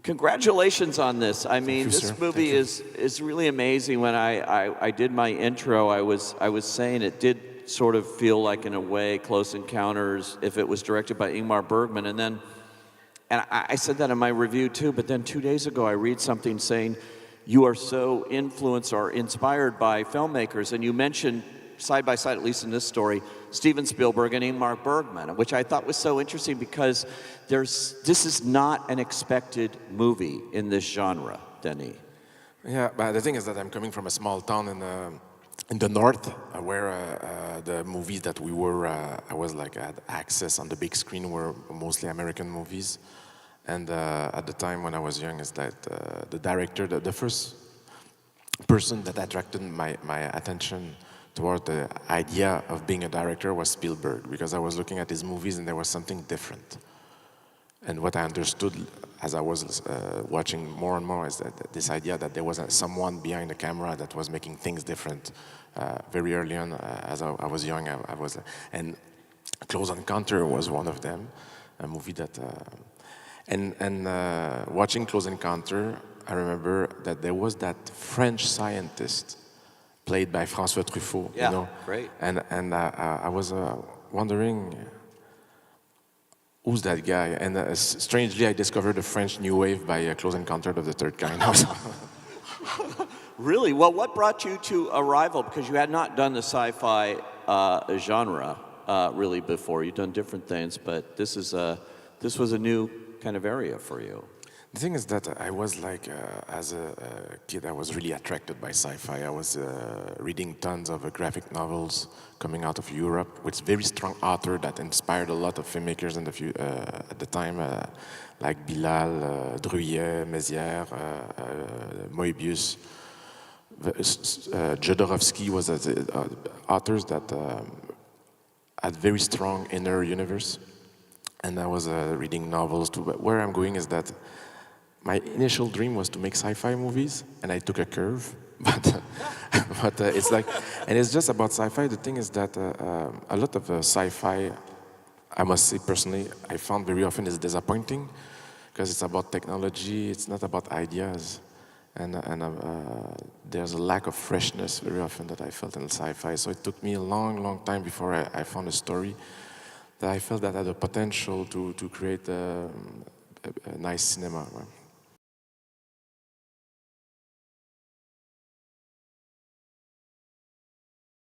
Congratulations on this. I mean, you, this sir. movie is really amazing. When I did my intro, I was saying it did sort of feel like, in a way, Close Encounters if it was directed by Ingmar Bergman. And I said that in my review too, but then 2 days ago I read something saying you are so influenced or inspired by filmmakers, and you mentioned side by side, at least in this story, Steven Spielberg and Ingmar Bergman, which I thought was so interesting because this is not an expected movie in this genre, Denis. Yeah, but the thing is that I'm coming from a small town in the north, where the movies that I was like had access on the big screen were mostly American movies, and at the time when I was young, is that the director, the first person that attracted my attention toward the idea of being a director was Spielberg, because I was looking at his movies and there was something different. And what I understood as I was watching more and more is that this idea that there was someone behind the camera that was making things different. Very early on, as I was young, I was, and Close Encounter was one of them, a movie that, watching Close Encounter, I remember that there was that French scientist played by François Truffaut, Yeah, you know, great. And I was wondering, who's that guy? And strangely, I discovered the French New Wave by Close Encounter of the Third Kind. Really? Well, what brought you to Arrival? Because you had not done the sci-fi genre really before. You've done different things, but this was a new kind of area for you. The thing is that I was like, as a kid, I was really attracted by sci-fi. I was reading tons of graphic novels coming out of Europe with very strong authors that inspired a lot of filmmakers at the time, like Bilal, Druyet, Mézières, Moebius. Jodorowsky was authors that had very strong inner universe. And I was reading novels too. But where I'm going is that my initial dream was to make sci-fi movies, and I took a curve. But it's like, and it's just about sci-fi. The thing is that a lot of sci-fi, I must say personally, I found very often is disappointing because it's about technology. It's not about ideas, and there's a lack of freshness very often that I felt in sci-fi. So it took me a long, long time before I found a story that I felt that had the potential to create a nice cinema.